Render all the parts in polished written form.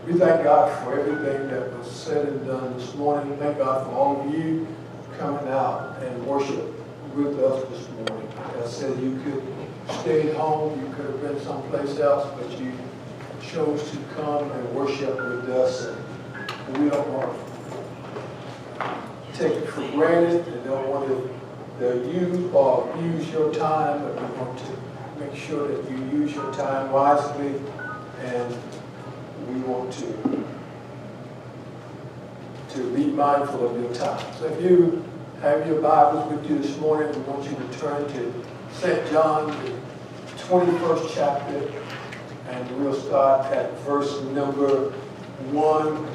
We thank God for everything that was said and done this morning. Thank God for all of you coming out and worship with us this morning. Like I said, you could stay at home, you could have been someplace else, but you chose to come and worship with us. And we don't want to take it for granted and don't want to use or abuse your time, but we want to make sure that you use your time wisely, and we want to be mindful of your time. So if you have your Bibles with you this morning, we want you to turn to St. John, the 21st chapter, and we'll start at verse number 1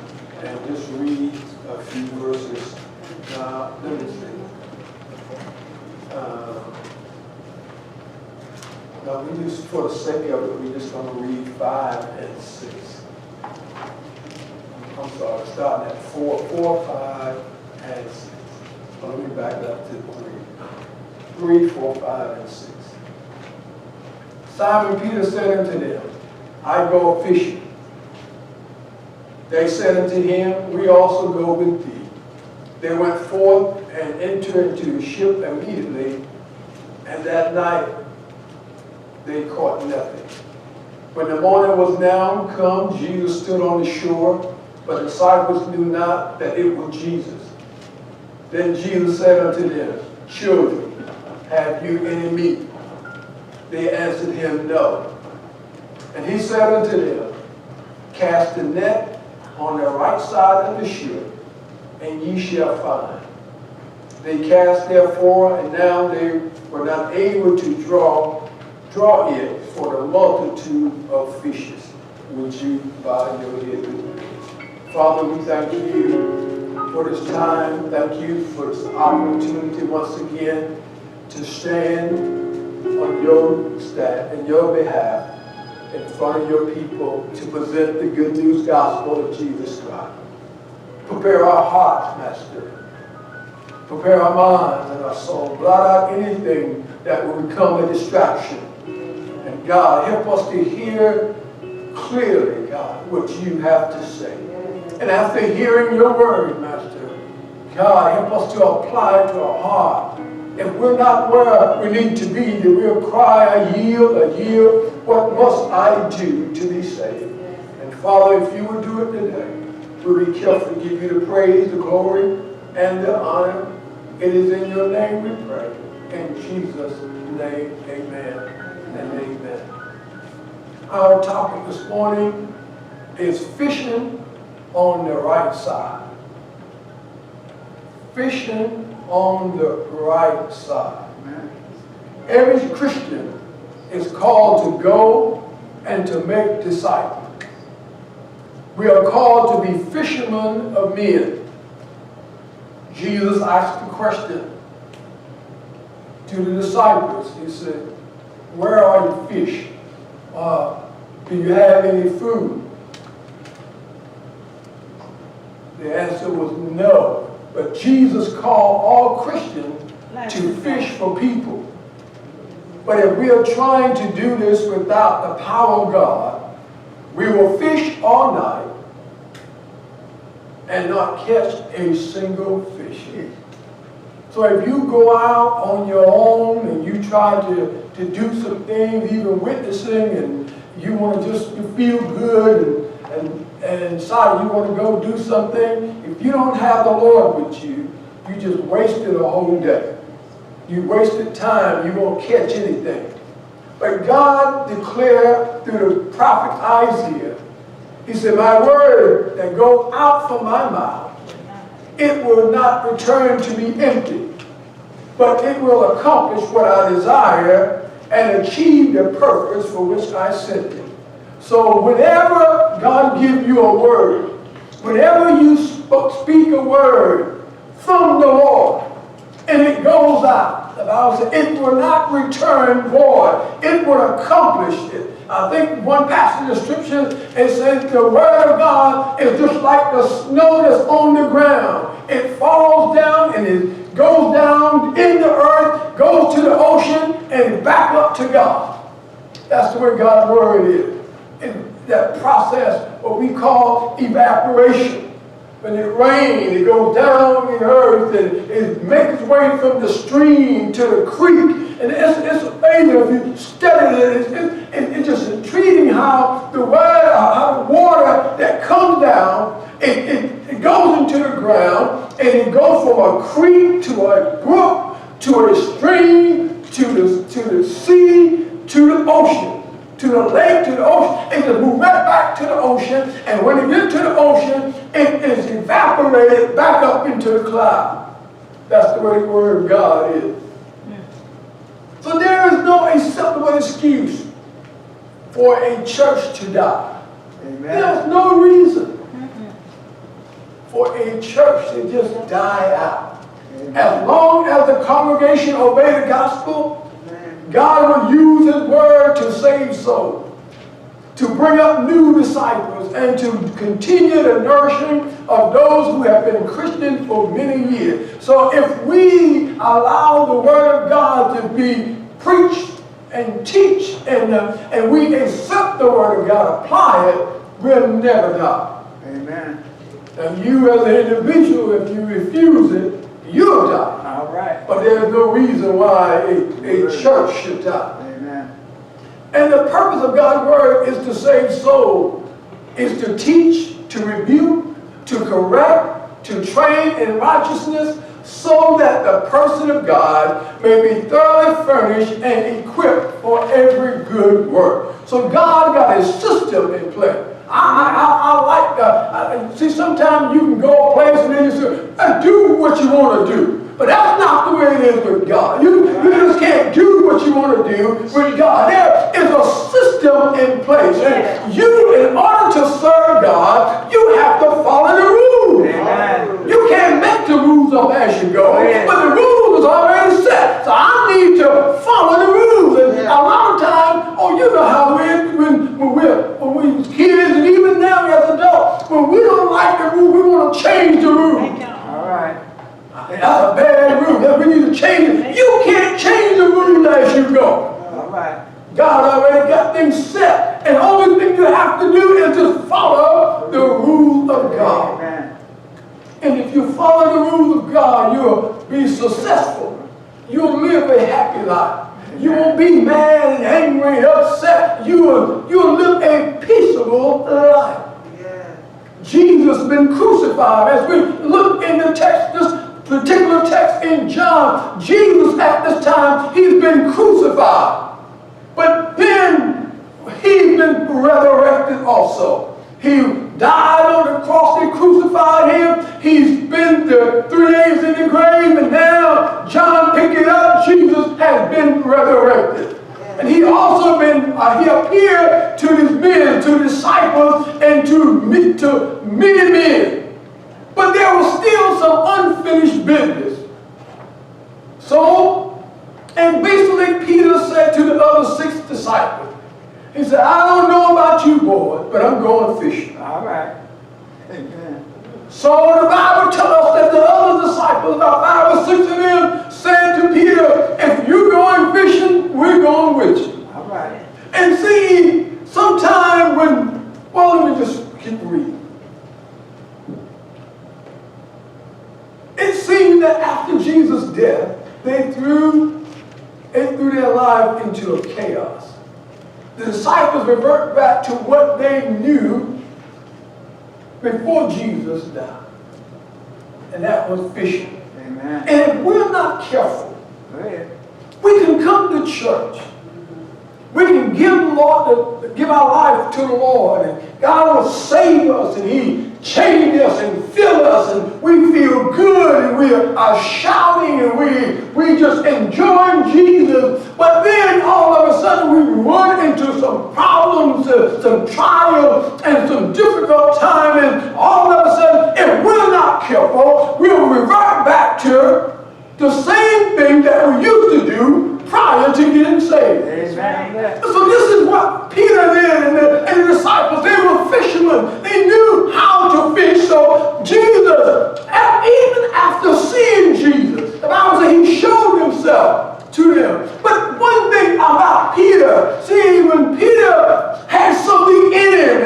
and just read a few verses. Now, let me see. Now, we just, for the sake of it, we're just going to read 5 and 6. I'm sorry, starting at 4, 5, and 6. Well, let me back it up to 3, 4, 5, and 6. Simon Peter said unto them, I go fishing. They said unto him, we also go with thee. They went forth and entered into the ship immediately, and that night they caught nothing. When the morning was now come, Jesus stood on the shore, but the disciples knew not that it was Jesus. Then Jesus said unto them, children, have you any meat? They answered him, no. And he said unto them, cast the net on the right side of the ship, and ye shall find. They cast therefore, and now they were not able to draw it for the multitude of fishes. Would you bow your head with me? Father, we thank you for this time. Thank you for this opportunity once again to stand on in your behalf in front of your people to present the good news gospel of Jesus Christ. Prepare our hearts, Master. Prepare our minds and our soul. Blot out anything that will become a distraction. And God, help us to hear clearly, God, what you have to say. And after hearing your word, Master, God, help us to apply it to our heart. If we're not where we need to be, then we'll cry, I yield, what must I do to be saved? And Father, if you would do it today, we'll be careful to give you the praise, the glory, and the honor. It is in your name we pray. In Jesus' name, amen and amen. Our topic this morning is fishing on the right side. Fishing on the right side. Every Christian is called to go and to make disciples. We are called to be fishermen of men. Jesus asked the question to the disciples. He said, where are your fish? Do you have any food? The answer was no. But Jesus called all Christians to fish for people. But if we are trying to do this without the power of God, we will fish all night and not catch a single fish. So if you go out on your own and you try to do some things, even witnessing, and you want to just feel good and inside you want to go do something, if you don't have the Lord with you, you just wasted a whole day. You wasted time. You won't catch anything. But God declared through the prophet Isaiah, he said, my word that goes out from my mouth, it will not return to me empty, but it will accomplish what I desire and achieve the purpose for which I sent it. So whenever God gives you a word, whenever you speak a word from the Lord, and it goes out, the Bible says it will not return void. It will accomplish it. I think one passage of scripture, it says the word of God is just like the snow that's on the ground. It falls down and it goes down in the earth, goes to the ocean, and back up to God. That's the way God's word is. that process, what we call evaporation. When it rains, it goes down in the earth and it makes its way from the stream to the creek. And it's amazing if you study it. It's just intriguing how the water that comes down, it goes into the ground and it goes from a creek to a brook to a stream to the sea to the ocean. To the lake, to the ocean, and just move right back to the ocean. And when it gets to the ocean, it is evaporated back up into the cloud. That's the way the Word of God is. So there is no acceptable excuse for a church to die. Amen. There's no reason for a church to just die out. Amen. As long as the congregation obey the gospel, God will use His Word to save souls, to bring up new disciples, and to continue the nourishing of those who have been Christians for many years. So if we allow the Word of God to be preached and teach, and we accept the Word of God, apply it, we'll never die. Amen. And you as an individual, if you refuse it, you'll die. All right. But there's no reason why a church should die. Amen. And the purpose of God's Word is to save souls, is to teach, to rebuke, to correct, to train in righteousness, so that the person of God may be thoroughly furnished and equipped for every good work. So God got a system in place. I like see, sometimes you can go a place and then you say, do what you want to do. But that's not the way it is with God. You just can't do what you want to do with God. There is a system in place. And you, in order to serve God, you have to follow the rules. Amen. You can't make the rules up as you go. But the rules is already set. So I need to follow the rules. And a lot of times, you know how when we was kids and even now as adults, when we don't like the rule, we want to change the rule. All right. That's a bad rule. That we need to change it. You can't change the rule as you go. All right. God already got things set. And the only thing you have to do is just follow the rules of God. Amen. And if you follow the rules of God, you'll be successful. You'll live a happy life. You won't be mad and angry and upset. You'll live a peaceable life. Yeah. Jesus has been crucified. As we look in the text, this particular text in John, Jesus at this time, he's been crucified. But then he's been resurrected also. He died on the cross, they crucified him. He's been 3 days in the grave, and now John picked it up. Jesus has been resurrected. And he also he appeared to his men, to disciples, and to many men. But there was still some unfinished business. So, and basically Peter said to the other 6 disciples, he said, I don't know about you boys, but I'm going fishing. All right. Amen. So the Bible tells us that the other disciples, about 5 or 6 of them, said to Peter, if you're going fishing, we're going with you. All right. And see, sometime let me just keep reading. It seemed that after Jesus' death, they threw their life into a chaos. The disciples revert back to what they knew before Jesus died. And that was fishing. Amen. And if we're not careful, we can come to church. We can give our life to the Lord, and God will save us, and He change us and fill us, and we feel good, and we are shouting, and we just enjoying Jesus. But then all of a sudden we run into some problems, some trials, and some difficult time, and all of a sudden, if we're not careful, we'll revert back to the same thing that we used to do prior to getting saved. Amen. So this is what Peter did, and the disciples, they were fishermen. They knew how to fish. So Jesus, even after seeing Jesus, the Bible says He showed Himself to them. But one thing about Peter, see, when Peter had something in him,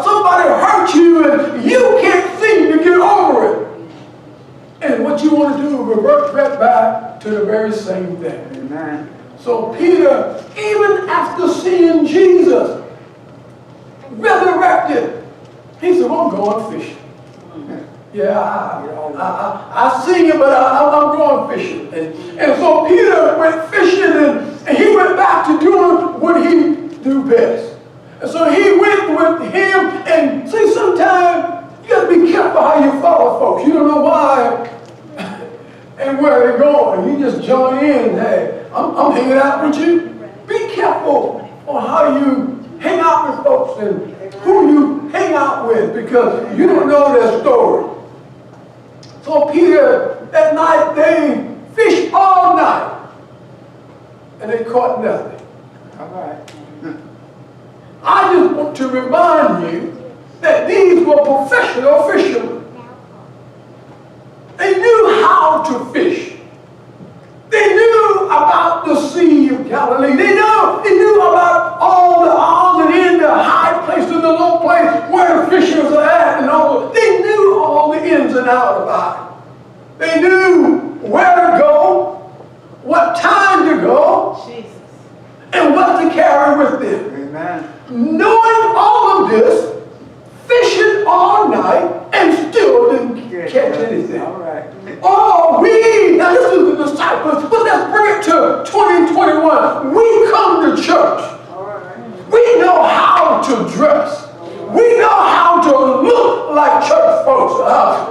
somebody hurt you and you can't seem to get over it. And what you want to do is revert right back to the very same thing. Amen. So Peter, even after seeing Jesus resurrected, he said, well, I'm going fishing. Yeah, I see you, but I'm going fishing. And so Peter went fishing, and he went back to doing what he do best. And so he went with him, and see, sometimes you got to be careful how you follow folks. You don't know why and where they're going. You just join in. Hey, I'm hanging out with you. Be careful on how you hang out with folks and who you hang out with, because you don't know their story. So Peter, that night, they fished all night, and they caught nothing. All right. I just want to remind you that these were professional fishermen. They knew how to fish. They knew about the Sea of Galilee. They knew about all the odds and ends, the high place and the low place, where the fishers are at, and all. They knew all the ins and outs about it. They knew where to go, what time to go, Jesus. and what to carry with them. Amen. Knowing all of this, fishing all night, and still didn't catch anything. All right. Now this is the disciples, but let's bring it to 2021. We come to church. All right. We know how to dress. We know how to look like church folks.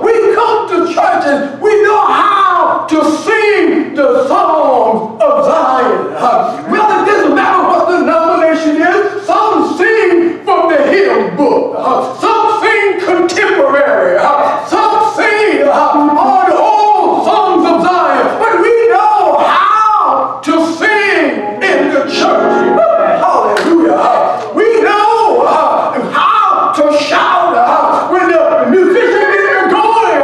We come to church and we know how to sing the songs of Zion. Well, it doesn't matter what the denomination is. Some sing from the hymn book. Some sing contemporary. Some sing all the old songs of Zion. But we know how to sing in the church. Hallelujah. We know how to shout when the musician is going.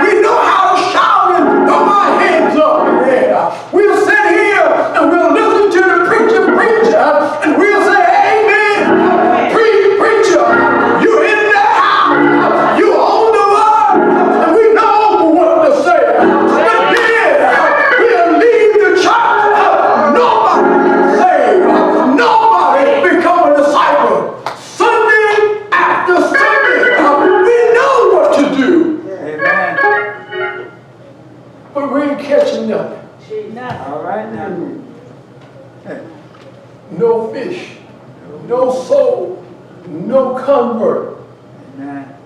We know how to shout and throw our hands up in the air. We'll sit here and we'll listen to the preacher preach, and we'll say, amen. Preacher, you're in the house. You own the word, and we know what to say. But then we'll leave the church. Nobody saved. Nobody become a disciple. Sunday after Sunday, we know what to do, Amen. but we ain't catching nothing. Nothing. All right now. No fish, no soul, no convert. Amen.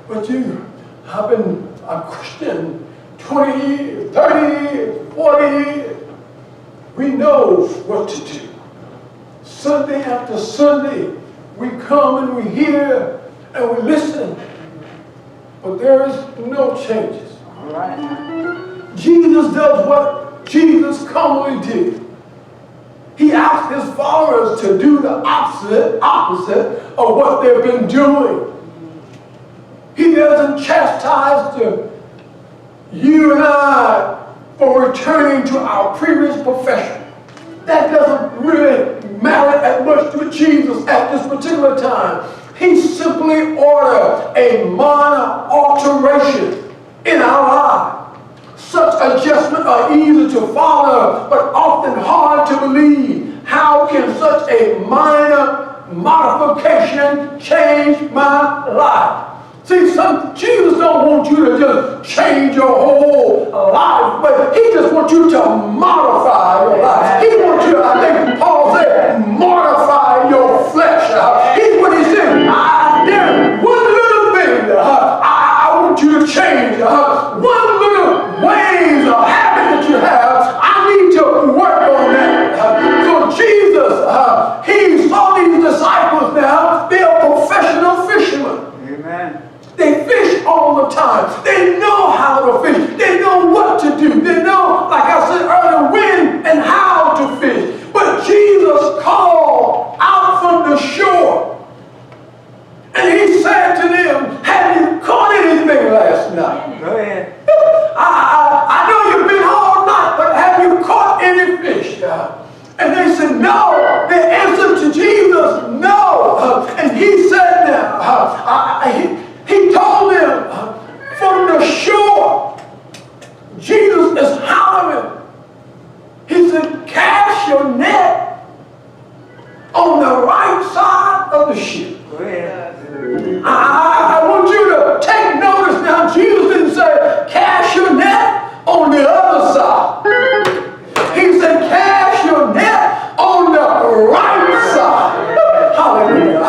But I've been a Christian 20 years, 30 years, 40 years. We know what to do. Sunday after Sunday, we come and we hear and we listen. But there is no changes. All right now. Jesus does what Jesus commonly did. He asked his followers to do the opposite of what they've been doing. He doesn't chastise you and I for returning to our previous profession. That doesn't really matter that much to Jesus at this particular time. He simply ordered a minor alteration in our lives. Such adjustments are easy to follow, but often hard to believe. How can such a minor modification change my life? See, Jesus don't want you to just change your whole life, but he just wants you to modify your life. He wants you, I think Paul said, mortify your flesh. He's what he said. There's one little thing I want you to change. One little ways or habit that you have, I need to work on that. So Jesus, he saw these disciples now. They are professional fishermen. Amen. They fish all the time. They know how to fish. They know what to do. They know, like I said earlier, when and how to fish. But Jesus called out from the shore. And he said to them, have you caught anything last night? Go ahead. I know you've been all night, but have you caught any fish? And they said, no. They answered to Jesus, no. And he said now, He told them from the shore, Jesus is hollering. He said, cast your net on the right side of the ship. Go ahead. I want you to take notice now. Jesus didn't say, cast your net on the other side. He said, cast your net on the right side. Hallelujah. I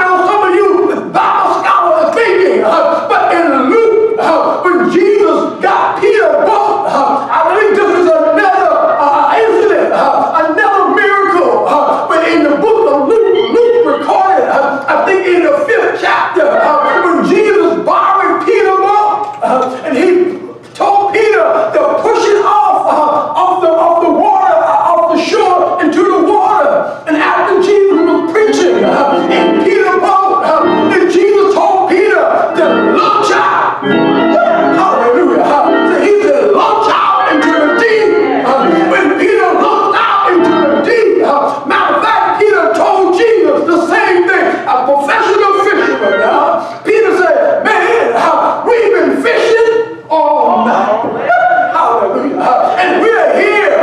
know some of you Bible scholars are thinking, but in Luke, when Jesus got Peter boat, I believe this is another incident, another miracle. But in the book of Luke recorded, I think in the 5th chapter, when Jesus borrowed Peter's boat, and he told Peter to push it off the water, off the shore into the water. And after Jesus was preaching in Peter's boat, then Jesus told Peter to launch out. Hallelujah. So he said, launch out into the deep. When Peter launched out into the deep, matter of fact, Peter told Jesus the same thing. A professional fisherman. Peter said, man, we've been fishing all night. Hallelujah. And we're here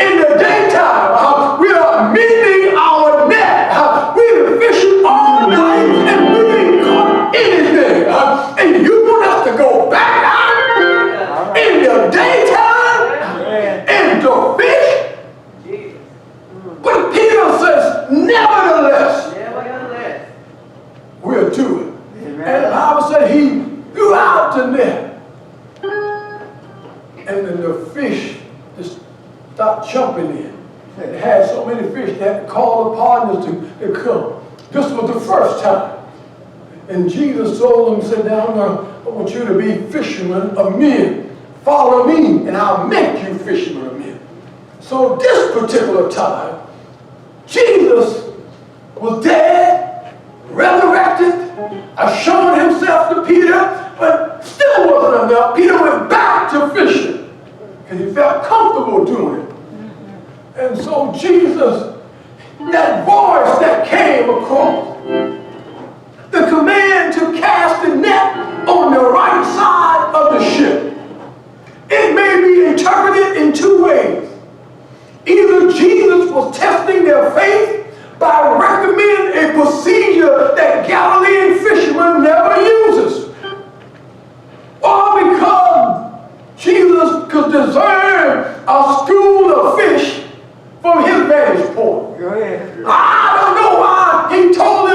in the daytime. We are mending our net. We've been fishing all night and we didn't caught anything. And you want us to go back out in the daytime and to fish? But Peter says, nevertheless, we'll do it. And the Bible said he threw out the net. And then the fish just stopped jumping in. It had so many fish they had to call the partners to come. This was the first time. And Jesus told them, said, now I want you to be fishermen of men. Follow me and I'll make you fishermen of men. So this particular time, Jesus was dead, resurrected, shown himself to Peter, but still wasn't enough. Peter went back to fishing because he felt comfortable doing it. And so Jesus, that voice that came across, the command to cast the net on the right side of the ship, it may be interpreted in two ways. Either Jesus was testing their faith by recommending a procedure that Galilean fishermen never uses, or because Jesus could discern a school of fish from his vantage point. Go ahead. I don't know why he told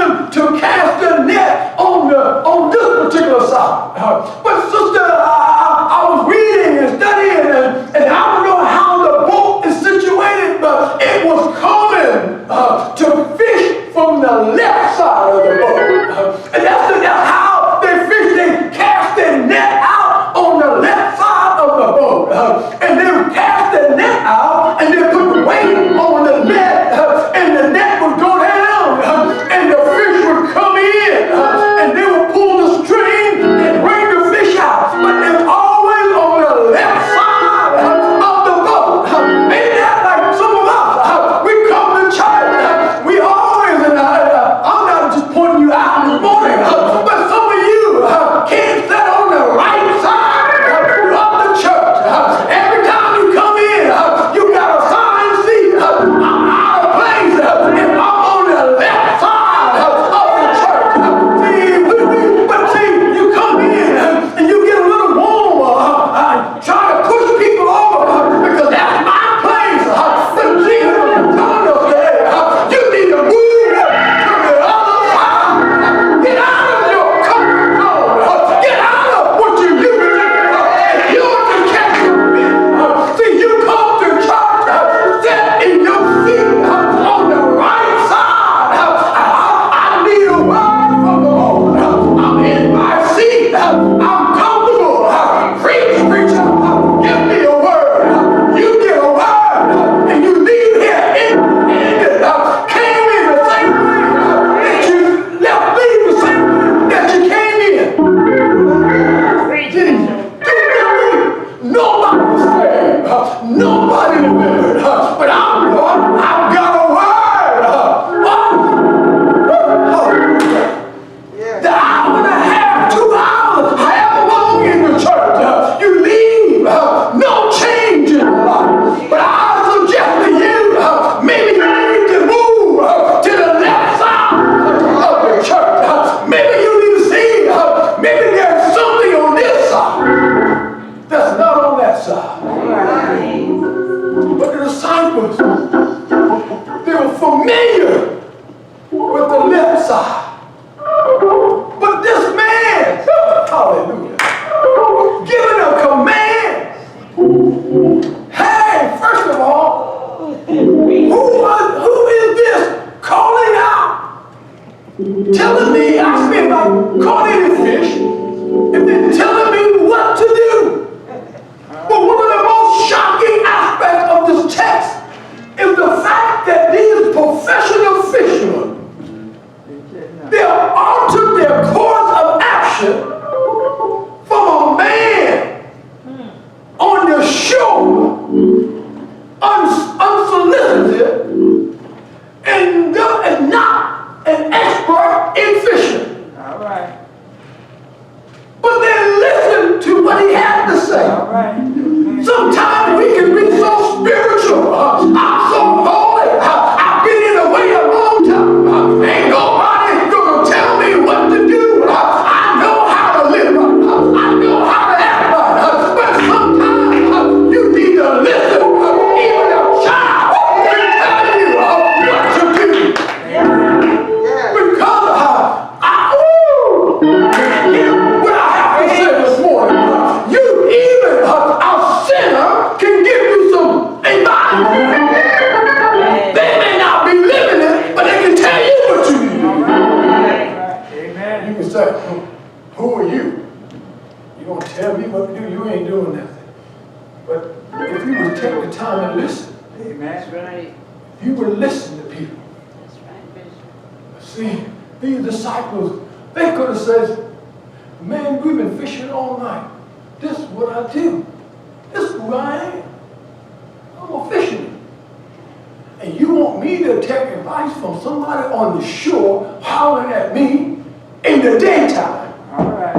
say, who are you? You gonna tell me what to do? You ain't doing nothing. But if you would take the time and listen, Amen. That's right. you would listen to people. That's right, Bishop. See, these disciples, they could have said, man, we've been fishing all night. This is what I do. This is who I am. I'm a fisherman. And you want me to take advice from somebody on the shore hollering at me in the daytime? All right.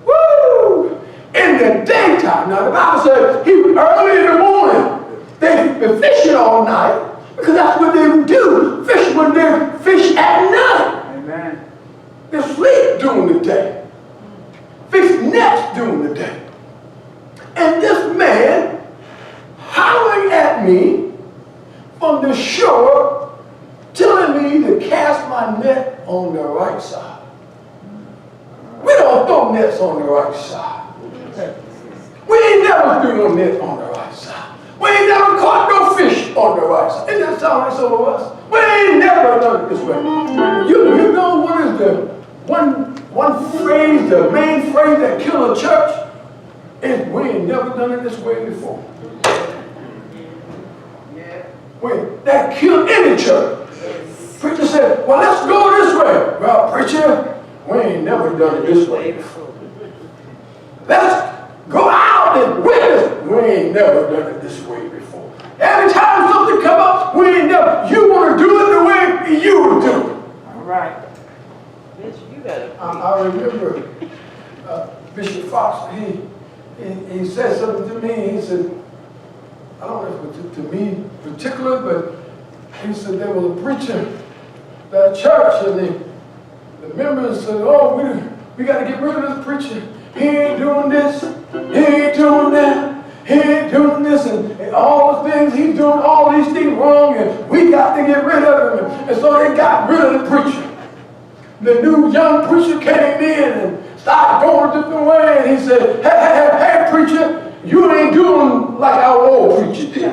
Woo! In the daytime. Now the Bible says he was early in the morning. They've been fishing all night because that's what they would do. Fish when they fish at night. Amen. They sleep during the day. Fix nets during the day. And this man hollering at me from the shore, telling me to cast my net on the right side. We don't throw nets on the right side. We ain't never threw no net on the right side. We ain't never caught no fish on the right side. Isn't that sound like some of us? We ain't never done it this way. You know what is the one phrase, the main phrase that kill a church? Is we ain't never done it this way before. That killed any church. Preacher said, well, let's go this way. Well, preacher, we ain't never done it this way before. Let's go out and witness. We ain't never done it this way before. Every time something come up, we ain't never. You want to do it the way you would do it. All right. Bishop, you better. I remember Bishop Fox, he said something to me. He said, I don't know if it was to me particular, but he said there was a preacher at church, and the members said, oh, we got to get rid of this preacher. He ain't doing this, he ain't doing that, he ain't doing this, and all the things he's doing, all these things wrong, and we got to get rid of him. And so they got rid of the preacher. The new young preacher came in and started going a different way, and he said, hey, preacher, you ain't doing like our old preacher did.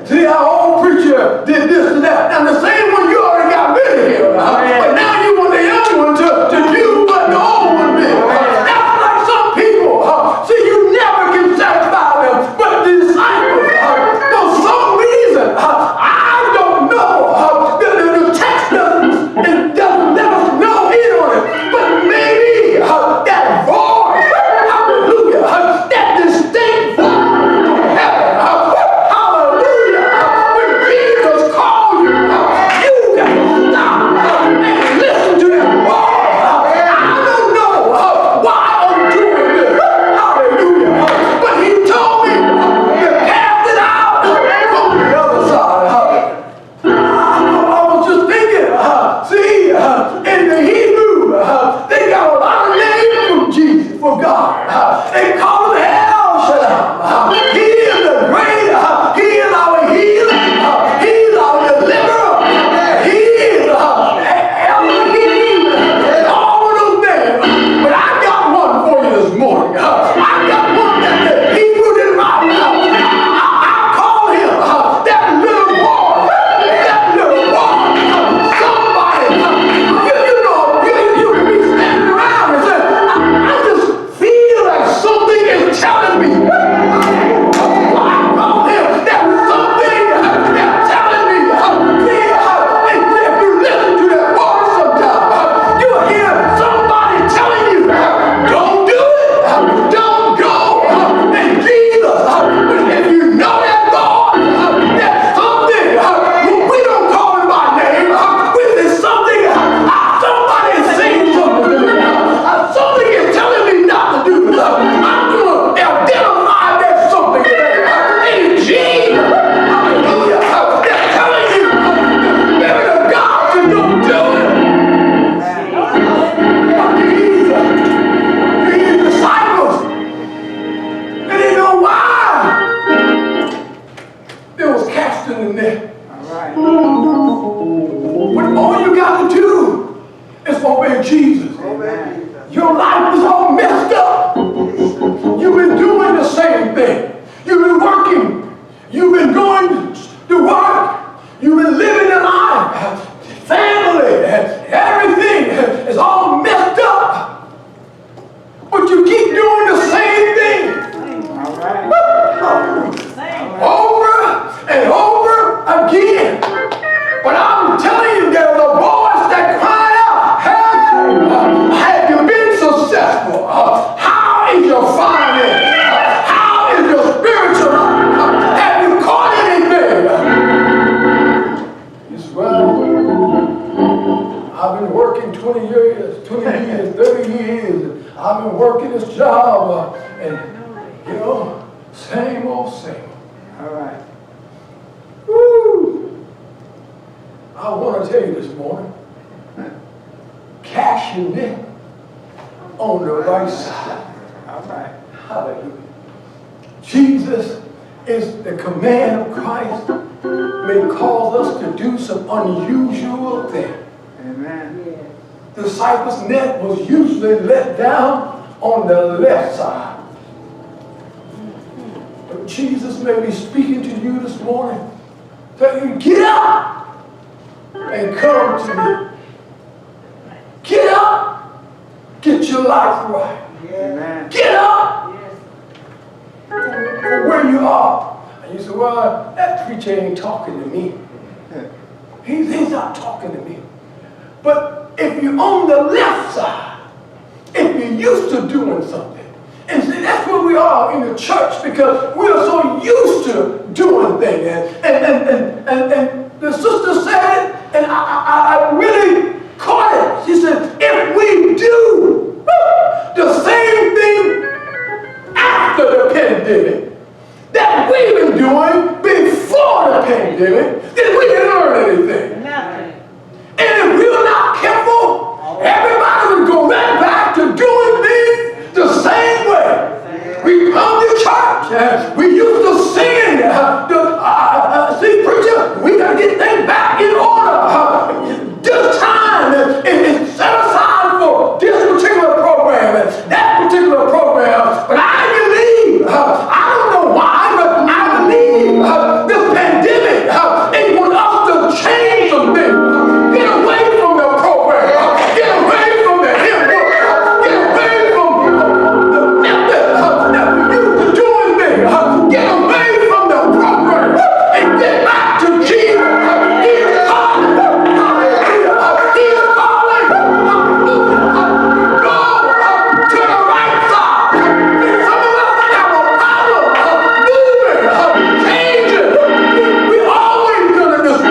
See, our old preacher did this and that. Now, the same one you already got rid of him, but now you want the young one to do what the old one did. That's like some people. See, you never can satisfy them, but the disciples, for some reason, I don't know, the text doesn't let us know in on it, but maybe that voice, hallelujah, that distinct voice from heaven, hallelujah, when Jesus called you, you got to stop and listen to that voice. I don't know why I'm doing this, hallelujah, but he told me to cast it out from the other side. I was just thinking, see, in the Hebrew, they got a lot of names for Jesus, for God. They call him El Shaddai. He is the great, he is our healer, he is our deliverer, he is Elohim, and all of those things. But I got one for you this morning. I got one that the Hebrew didn't write. I call him that little boy, somebody, you can be standing around and say, I just feel like something is telling me. I call him that something that's telling me. If you listen to that voice sometimes, you hear somebody telling you, don't do it, don't go, and Jesus. But if you know that voice, that's something, we don't call it by name, it's something, somebody is saying something to me, something is telling me not to do this. I'm going to identify that something today. In Jesus, hallelujah, they're telling you, the Spirit of God, to don't do it. These disciples, they didn't know why they was cast in the net. All right. When all you got to do is obey Jesus. Amen. Your life is all messed up. You've been doing the same thing. You've been working. You've been going to work. You've been living a life. Family, everything is all years, 20 years, 30 years. And I've been working this job and, you know, same old, same old. All right. Woo! I want to tell you this morning, cashing in on the right side. All right. Hallelujah. Jesus is the command of Christ may cause us to do some unusual things. Amen. Disciples' net was usually let down on the left side. But Jesus may be speaking to you this morning. Tell you, get up and come to me. Get up. Get your life right. Amen. Get up from where you are. And you say, well, that preacher ain't talking to me. He's not talking to me. But if you're on the left side, if you're used to doing something, and see, that's where we are in the church because we are so used to doing things. And the sister said it, and I really caught it. She said, if we do the same thing after the pandemic that we've been doing before the pandemic, then we didn't learn anything. Nothing. And if we're not careful, everybody will go right back to doing things the same way. We come to church, we used to sing, see, preacher, we got to get things back in order. This time is set aside for this particular program and that particular program. But I believe, I don't know why, but I believe this pandemic ain't want us to change some things. Get away from the program. Get away from the hymn book. Get away from the method that we used to doing things. Get away from the program and get back to Jesus. He's calling. Hallelujah. He's calling. Hallelujah. Go to the right side. See, some of us have a problem moving, changing. We always gonna do this.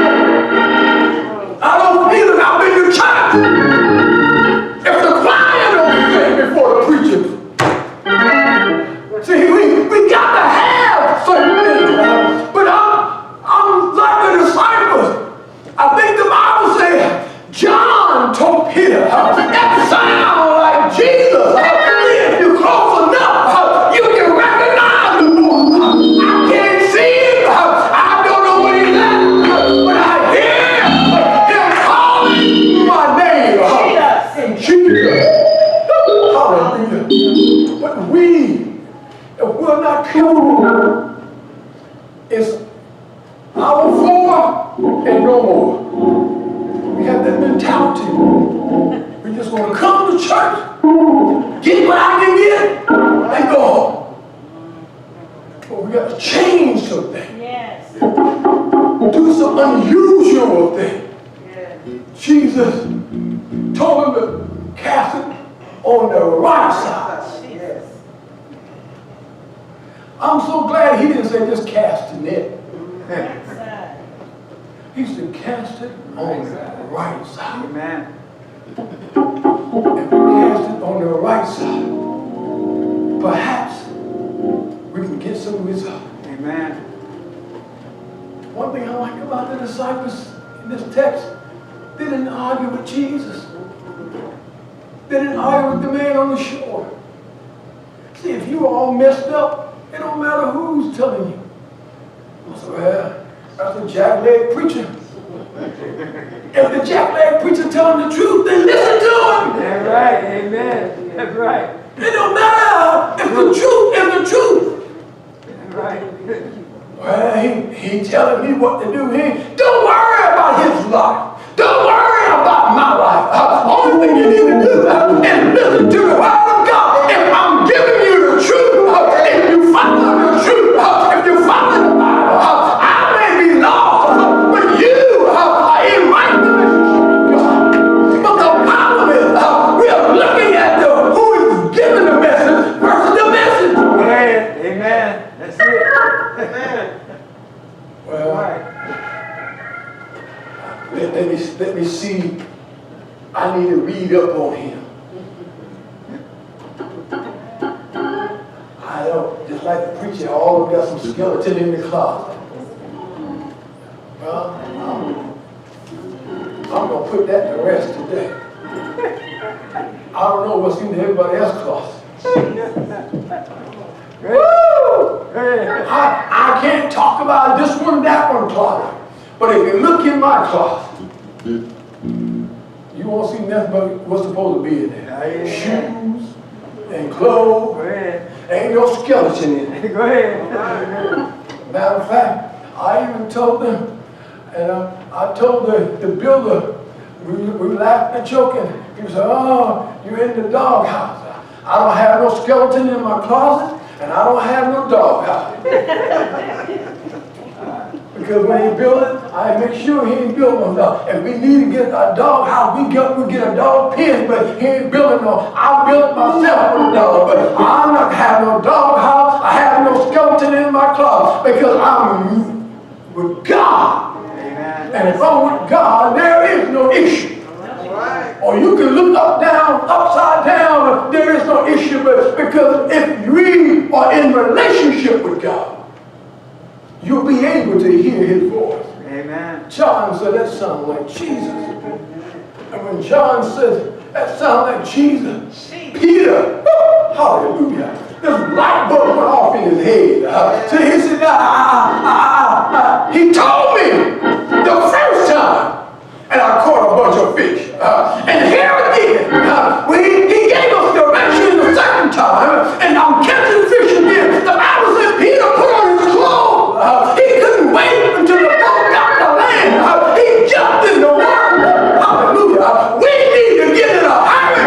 I don't feel it. I've been to church. If the choir don't sing before the preacher. See, we got to have certain things. But I'm like the disciples. I think the Bible says John told Peter, that sound like Jesus. If you're close enough, you can recognize the Lord. I can't see him. I don't know where he's at. But I hear him calling my name. Jesus. Hallelujah. But if we're not careful, it's our forward and no more. We have that mentality. We just want to come to church, get what I can get, and go home. But we got to change something. Yes. Do some unusual thing. Jesus told him to cast it on the right side. I'm so glad he didn't say just cast the net. Inside. He said cast it on the right side. Amen. If we cast it on the right side, perhaps we can get some result. Amen. One thing I like about the disciples in this text, they didn't argue with Jesus. They didn't argue with the man on the shore. See, if you are all messed up, it don't matter who's telling you. I said, well, that's a jackleg preacher. If the jackleg preacher telling the truth, then listen to him. That's right. Amen. That's right. It don't matter if the truth. That's right. Well, he telling me what to do. Don't worry about his life. Don't worry about my life. Only thing you need to do is listen to the word of God. If I'm giving you the truth, if you follow the truth, if you follow the Bible, I may be lost, but you are in right relationship with God. But the problem is, we are looking at who is giving the message versus the message. Amen. That's it. Amen. Well, Right. they like the preacher, all of them got some skeleton in the closet. Well, I'm going to put that to rest today. I don't know what's in everybody else's closet. Woo! I can't talk about this one, that one closet. But if you look in my closet, you won't see nothing but what's supposed to be in there. Shoes and clothes. Ain't no skeleton in it. Go ahead. Matter of fact, I even told them, and I told the builder, we laughed and joking. He said, oh, you're in the doghouse. I don't have no skeleton in my closet, and I don't have no doghouse. Because when he built it, I make sure he ain't built no dog. If we need to get a dog house, we get a dog pen, but he ain't building no. I built it myself with a dog, but I'm not having no dog house. I have no skeleton in my closet because I'm with God. Amen. And if I'm with God, there is no issue. Or you can look up, down, upside down, there is no issue, but because if we are in relationship with God, you'll be able to hear his voice. Amen. John said, that sounds like Jesus. And when John said, that sounds like Jesus, Peter, hallelujah, this light bulb went off in his head. So he said, he told me the first time, and I caught a bunch of fish. And here again, he gave us direction the second time, and I'm catching fish again. The Bible said Peter put on his clothes. He couldn't wait until the boat got to land. He jumped in the water. Hallelujah. We need to get in a hurry.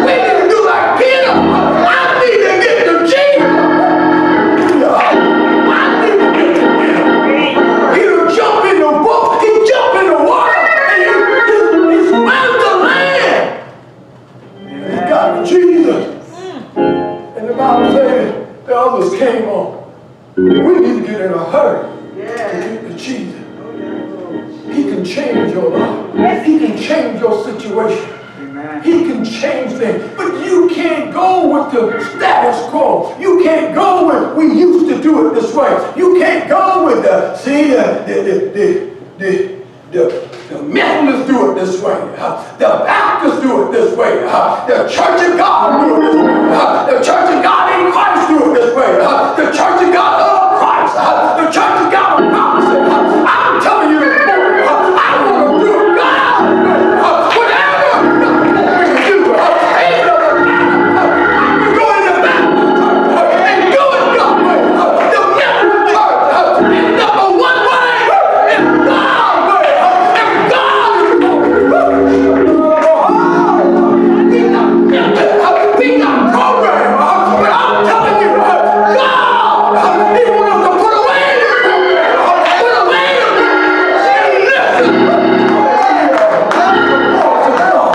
We need to do like Peter. I need to get to Jesus. I need to get to him. Peter jumped in the boat. He jumped in the water. And he swam to land. And he got to Jesus. And the Bible says the others came on. We need to get in a hurry to get to Jesus. He can change your life. He can change your situation. Amen. He can change things. But you can't go with the status quo. You can't go with we used to do it this way. You can't go with the Methodists do it this way. The Baptists do it this way. The Church of God do it this way. The Church of God in Christ do it this way. The Church of God of Christ. The Church of God of prophecy. I'm telling you this morning, I want to do it God. Whatever we can do. Ain't no matter. I can go in the Baptist church and do it God's way. The Methodist church is number one way. It's God's way. We got program, but I'm telling you, God, He wants us to put away the program, put away the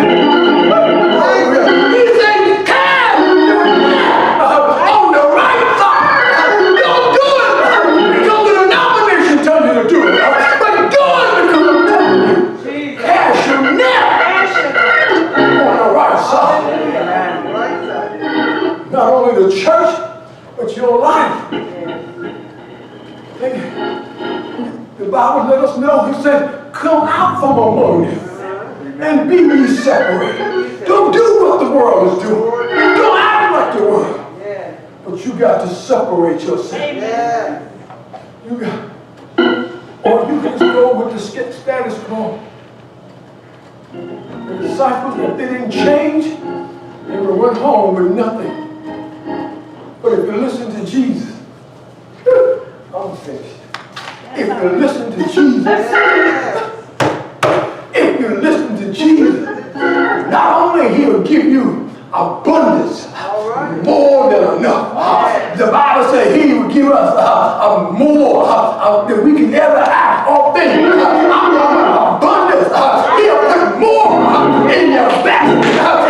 and listen. He said, cast on the right side. Don't do it because the denomination tells you to do it, but do it because I'm telling you. Cast your net on the right side. Not only the church, but your life. The Bible let us know, he said, come out from among them and be ye separated. Don't do what the world is doing. Don't act like the world. But you got to separate yourself. You got, or you can just go with the status quo. The disciples, if they didn't change, they would have went home with nothing. But if you listen to Jesus, I'm finished. If you listen to Jesus, if you listen to Jesus, not only He'll give you abundance, more than enough. The Bible says He will give us more than we can ever ask or think. Abundance. He'll put more in your basket.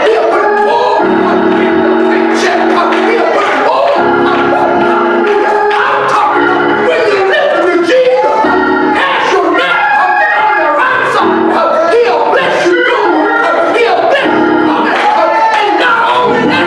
He'll put more in your paycheck. He'll put more. I'm talking about when you listen to Jesus, cast your net on the right side. He'll bless you going. He'll bless you coming. And not only that,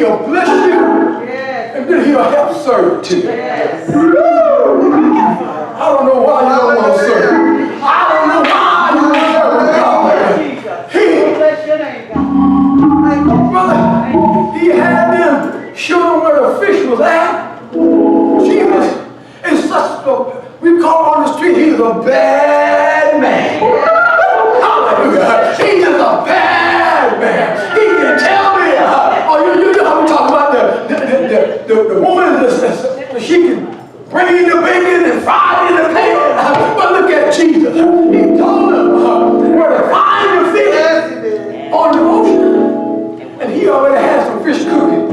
He'll bless you, and then He'll help serve it to you. Yes. Woo! I don't know why you don't want to serve. I don't know why you don't serve God. He, Bless your name, God. brother, He had them show them where the fish was at. Jesus is such a, we call on the street, he's a bad man. Hallelujah. He's just a bad man. He can tell me, you know how we talk about the woman that she can bring in the bacon and fry it in the pan. But look at Jesus. He told them where to find the fish on the ocean. And he already had some fish cooking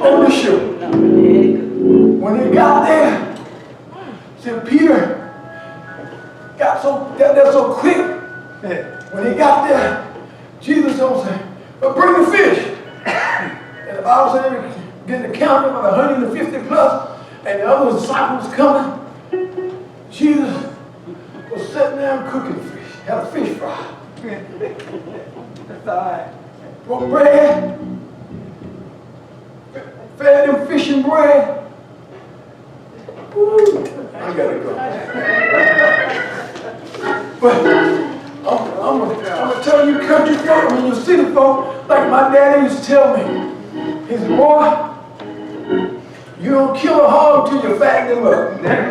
on the ship. When he got there, see, Peter got there so quick. When he got there, Jesus told him, but bring the fish. And the Bible said, getting the count of 150 plus, and the other disciples coming. Jesus was sitting there cooking fish, had a fish fry. That's all right. Broke bread, fed them fish and bread. Woo, I gotta go. But I'm gonna tell you country folk, I mean you city folk, like my daddy used to tell me. He said, boy, you don't kill a hog till you fatten him up. That's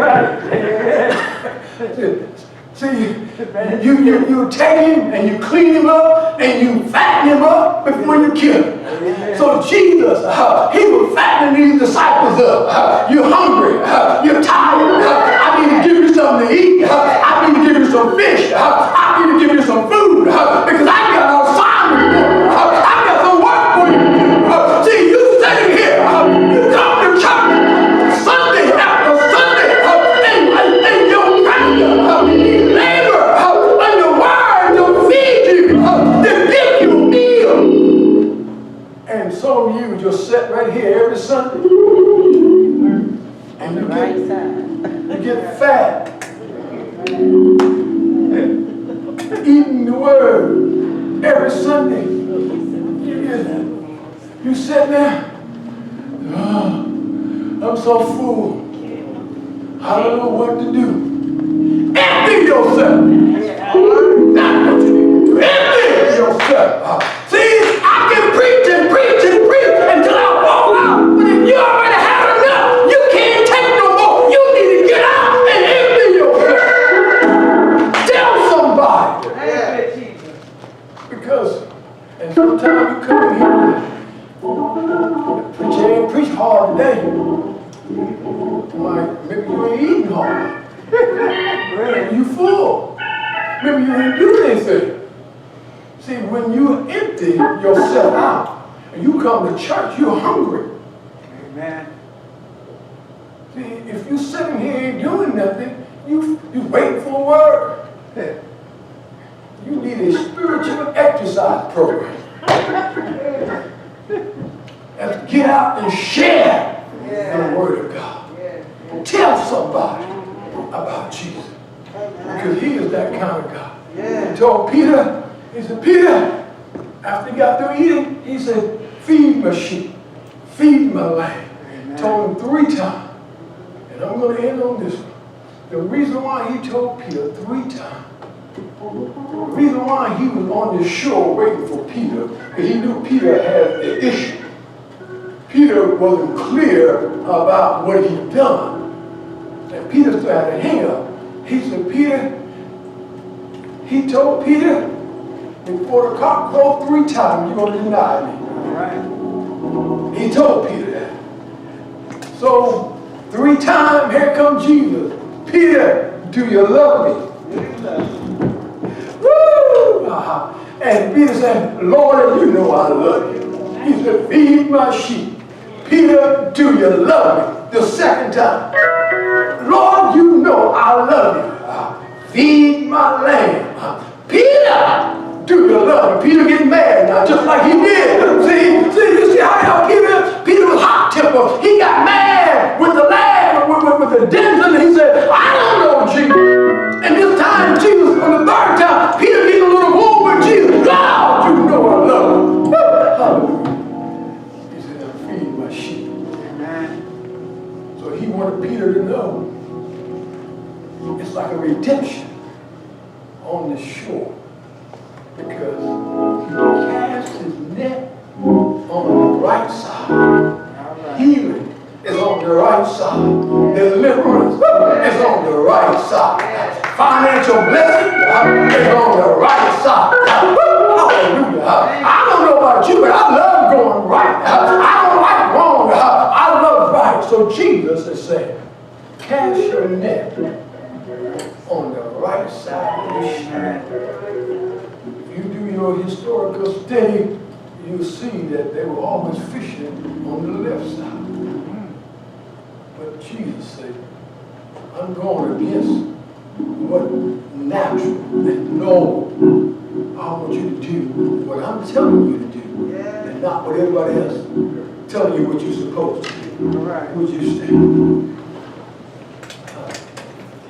right. See, you take him and you clean him up and you fatten him up before you kill him. So Jesus, he was fattening these disciples up. You're hungry, you're tired, I need to give you something to eat, I need to give you some fish, I need to give you some food, because I got an assignment for you, I got some work for you to do. See, you sitting here, you come to church Sunday after Sunday, and your pastor, he labor on the word to feed you, to give you a meal. And some of you just sit right here every Sunday, and you get fat, eating the word every Sunday. You sit there, oh, I'm so full, I don't know what to do. Empty yourself. That's what you need to do. Empty yourself. See, I can preach and preach and preach until I fall out. But if you already have enough, you can't take no more. You need to get out and empty yourself. Tell somebody. Because, and sometimes you come in here, preach ain't preach hard today. Like, maybe you ain't eating hard. Maybe you full. Maybe you ain't doing anything. See, when you empty yourself out and you come to church, you're hungry. Amen. See, if you sitting here ain't doing nothing, you waiting for a word. You need a spiritual exercise program. And get out and share the word of God. Tell somebody about Jesus. Because he is that kind of God. He told Peter, he said, Peter, after he got through eating, he said, feed my sheep, feed my lamb. Told him 3 times. And I'm going to end on this one. The reason why he told Peter 3 times, the reason why he was on the shore waiting for Peter, because he knew Peter had the issue. Peter wasn't clear about what he'd done. And Peter still had a hang up. He said, Peter, he told Peter, before the cock crowed 3 times, you're going to deny me. Right. He told Peter that. So 3 times, here comes Jesus. Peter, do you love me? Woo! And Peter said, Lord, you know I love you. He said, feed my sheep. Peter, do you love me? The 2nd time. Lord, you know I love you. Feed my lamb. Peter, do you love me? Peter getting mad now, just like he did. See, you see how Peter was hot-tempered. He got mad with the lamb, with the damsel, and he said, I don't know Jesus. And this time, Jesus, on the 3rd time, Peter getting a little warm with Jesus. God, you know I love you. Hallelujah. He wanted Peter to know it's like a redemption on the shore, because he cast his net on the right side. All right. Healing is on the right side. Deliverance is on the right side. Financial blessing is on the right side. Hallelujah. I don't know about you, but I love going right. I don't like wrong. I love right. So Jesus is saying, cast your net on the right side of the shore. If you do your historical study, you'll see that they were always fishing on the left side. But Jesus said, I'm going against what natural and normal. I want you to do what I'm telling you to do, and not what everybody else telling you what you're supposed to do. All right. Would you stand?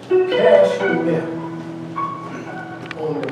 Cast your net on the